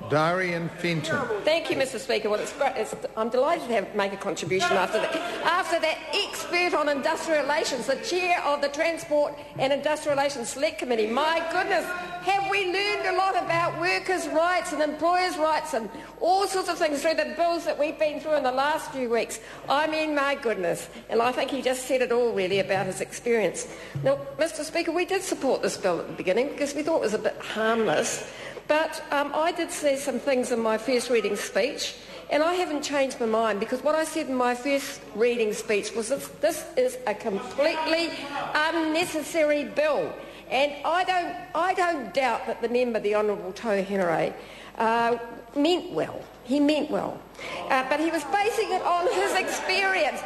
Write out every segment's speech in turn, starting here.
Darian Fenton. Thank you, Mr. Speaker. Well, I'm delighted to make a contribution after that expert on industrial relations, the chair of the Transport and Industrial Relations Select Committee. My goodness, have we learned a lot about workers' rights and employers' rights and all sorts of things through the bills that we've been through in the last few weeks? I mean, my goodness. And I think he just said it all, really, about his experience. Now, Mr. Speaker, we did support this bill at the beginning because we thought it was a bit harmless. But I did say some things in my first reading speech, and I haven't changed my mind, because what I said in my first reading speech was this is a completely unnecessary bill. And I don't doubt that the member, the Honourable Tau Henare, meant well. He meant well. But he was basing it on his experience.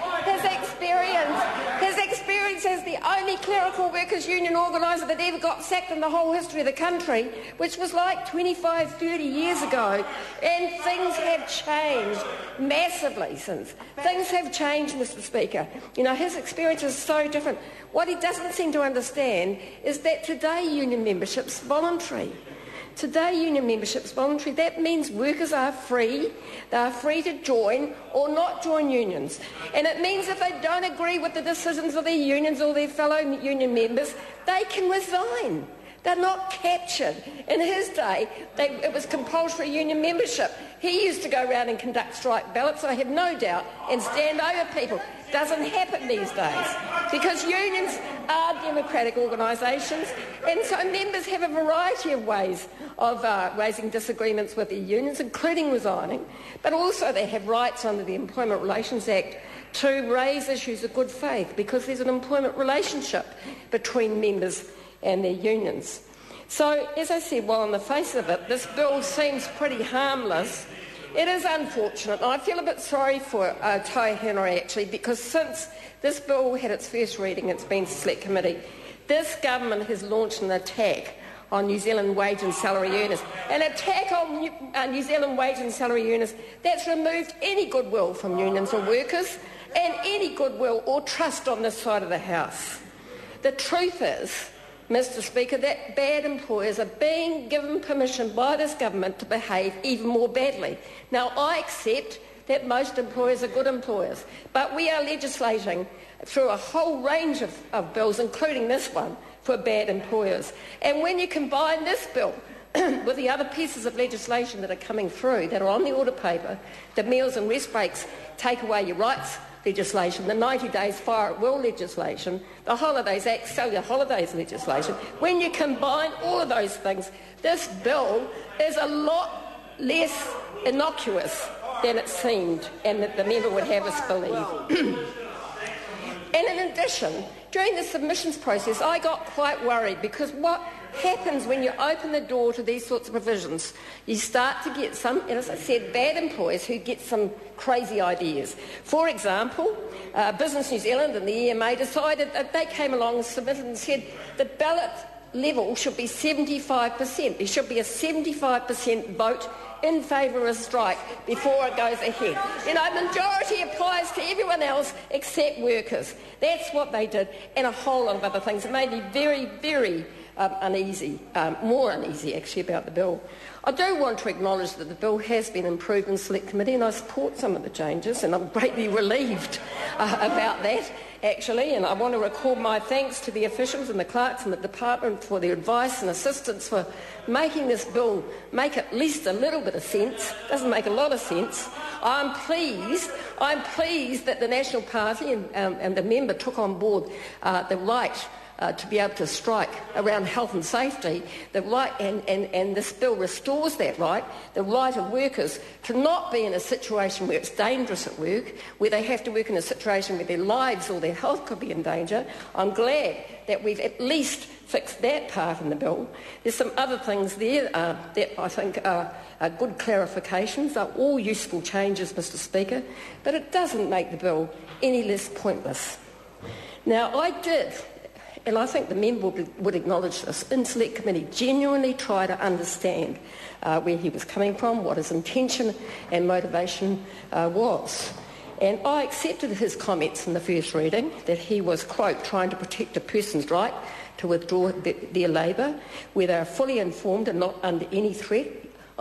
His experience as the only clerical workers' union organiser that ever got sacked in the whole history of the country, which was like 25, 30 years ago. And things have changed massively since. Things have changed, Mr. Speaker. You know, his experience is so different. What he doesn't seem to understand is that today union membership's voluntary. Today, union membership's voluntary. That means workers are free. They are free to join or not join unions. And it means if they don't agree with the decisions of their unions or their fellow union members, they can resign. They're not captured. In his day, it was compulsory union membership. He used to go around and conduct strike ballots, I have no doubt, and stand over people. Doesn't happen these days because unions are democratic organisations, and so members have a variety of ways of raising disagreements with their unions, including resigning, but also they have rights under the Employment Relations Act to raise issues of good faith because there's an employment relationship between members and their unions. So, as I said, well, on the face of it, this bill seems pretty harmless. It is unfortunate, and I feel a bit sorry for Tau Henare, actually, because since this bill had its first reading, it's been to Select Committee, this government has launched an attack on New Zealand wage and salary earners. An attack on New Zealand wage and salary earners that's removed any goodwill from unions or workers and any goodwill or trust on this side of the House. The truth is, Mr. Speaker, that bad employers are being given permission by this government to behave even more badly. Now, I accept that most employers are good employers, but we are legislating through a whole range of bills, including this one, for bad employers. And when you combine this bill with the other pieces of legislation that are coming through, that are on the order paper, the meals and rest breaks take away your rights legislation, the 90 days fire at will legislation, the Holidays Act, sell your holidays legislation. When you combine all of those things, this bill is a lot less innocuous than it seemed and that the member would have us believe. And in addition, during the submissions process, I got quite worried because what happens when you open the door to these sorts of provisions, you start to get some, and as I said, bad employers who get some crazy ideas. For example, Business New Zealand and the EMA decided that they came along and submitted and said the ballot level should be 75%. There should be a 75% vote in favour of a strike before it goes ahead. You know, majority applies to everyone else except workers. That's what they did, and a whole lot of other things. It made me very, very uneasy, more uneasy actually about the bill. I do want to acknowledge that the bill has been improved in Select Committee, and I support some of the changes, and I'm greatly relieved about that, actually. And I want to record my thanks to the officials and the clerks and the department for their advice and assistance for making this bill make at least a little bit of sense. It doesn't make a lot of sense. I'm pleased that the National Party and the member took on board the right to be able to strike around health and safety, the right, and this bill restores that right, the right of workers to not be in a situation where it's dangerous at work, where they have to work in a situation where their lives or their health could be in danger. I'm glad that we've at least fixed that part in the bill. There's some other things there that I think are good clarifications. They're all useful changes, Mr. Speaker, but it doesn't make the bill any less pointless. Now, I did, and I think the member would acknowledge this, in Select Committee, genuinely try to understand where he was coming from, what his intention and motivation was. And I accepted his comments in the first reading that he was, quote, trying to protect a person's right to withdraw their labour where they are fully informed and not under any threat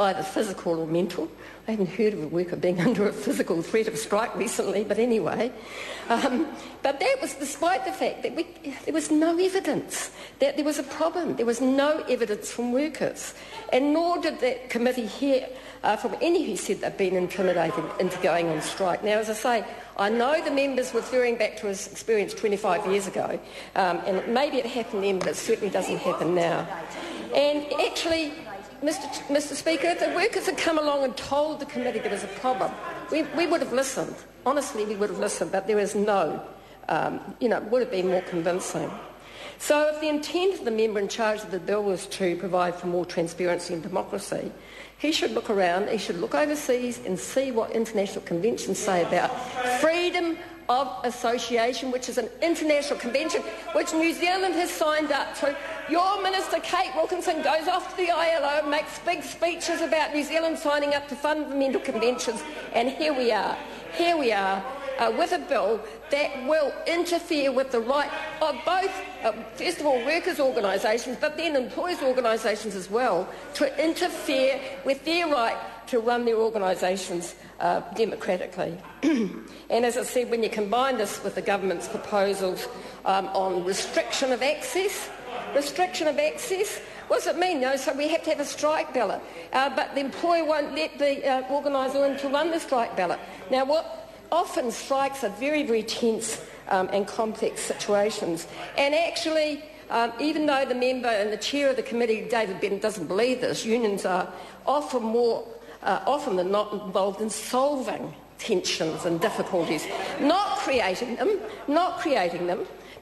either physical or mental. I haven't heard of a worker being under a physical threat of strike recently, but anyway. But that was despite the fact that there was no evidence that there was a problem. There was no evidence from workers. And nor did that committee hear from any who said they'd been intimidated into going on strike. Now, as I say, I know the members were referring back to his experience 25 years ago, and maybe it happened then, but it certainly doesn't happen now. And actually, Mr. Speaker, if the workers had come along and told the committee there was a problem, we would have listened. Honestly, we would have listened, but there is no, it would have been more convincing. So if the intent of the member in charge of the bill was to provide for more transparency and democracy, he should look around, he should look overseas and see what international conventions say about freedom of association, which is an international convention which New Zealand has signed up to. Your Minister, Kate Wilkinson, goes off to the ILO and makes big speeches about New Zealand signing up to fundamental conventions, and here we are with a bill that will interfere with the right of both, first of all, workers' organisations, but then employers' organisations as well, to interfere with their right to run their organisations democratically. And as I said, when you combine this with the government's proposals on restriction of access, what does it mean? So we have to have a strike ballot, but the employer won't let the organiser in to run the strike ballot. Now, often strikes are very, very tense and complex situations. And actually, even though the member and the chair of the committee, David Bennett, doesn't believe this, unions are often than not involved in solving tensions and difficulties, not creating them.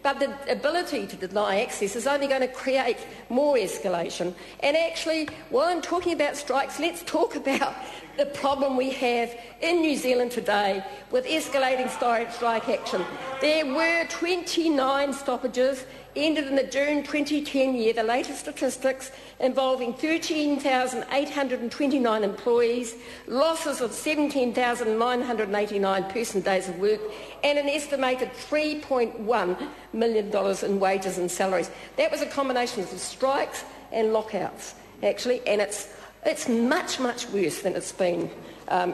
But the ability to deny access is only going to create more escalation. And actually, while I'm talking about strikes, let's talk about the problem we have in New Zealand today with escalating strike action. There were 29 stoppages ended in the June 2010 year, the latest statistics, involving 13,829 employees, losses of 17,989 person days of work, and an estimated $3.1 million in wages and salaries. That was a combination of strikes and lockouts, actually, and it's much, much worse than it's been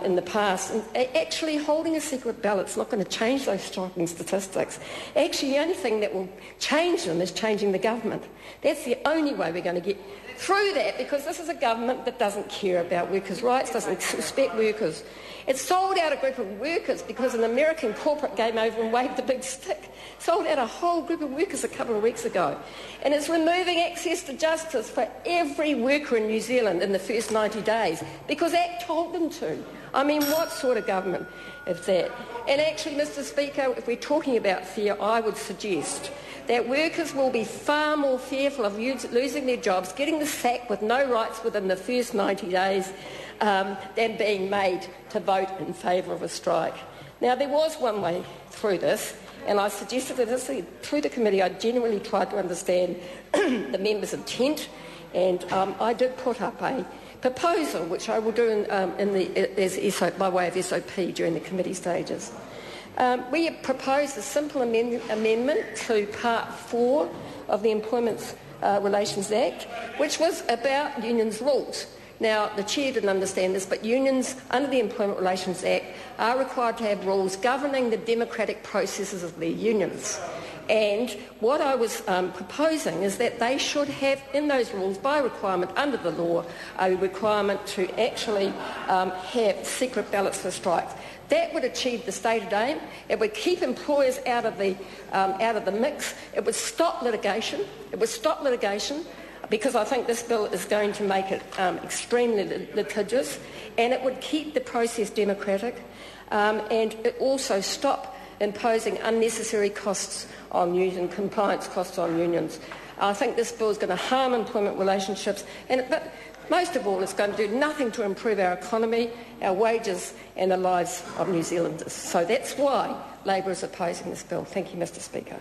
in the past. And actually, holding a secret ballot's not going to change those striking statistics. Actually, the only thing that will change them is changing the government. That's the only way we're going to get through that, because this is a government that doesn't care about workers' rights, doesn't respect workers. It sold out a group of workers because an American corporate came over and waved a big stick. Sold out a whole group of workers a couple of weeks ago. And it's removing access to justice for every worker in New Zealand in the first 90 days because ACT told them to. I mean, what sort of government is that? And actually, Mr. Speaker, if we're talking about fear, I would suggest that workers will be far more fearful of losing their jobs, getting the sack with no rights within the first 90 days, than being made to vote in favour of a strike. Now, there was one way through this, and I suggested that through the committee I genuinely tried to understand the members' intent, and I did put up a proposal, which I will do by way of SOP during the committee stages. We have proposed a simple amendment to Part 4 of the Employment Relations Act, which was about unions' rules. Now, the Chair didn't understand this, but unions under the Employment Relations Act are required to have rules governing the democratic processes of their unions. And what I was proposing is that they should have in those rules, by requirement under the law, a requirement to actually have secret ballots for strikes. That would achieve the stated aim. It would keep employers out of the mix. It would stop litigation. Because I think this bill is going to make it extremely litigious, and it would keep the process democratic, and it also stop imposing unnecessary costs on unions and compliance costs on unions. I think this bill is going to harm employment relationships, but most of all, it's going to do nothing to improve our economy, our wages and the lives of New Zealanders. So that's why Labor is opposing this bill. Thank you, Mr. Speaker.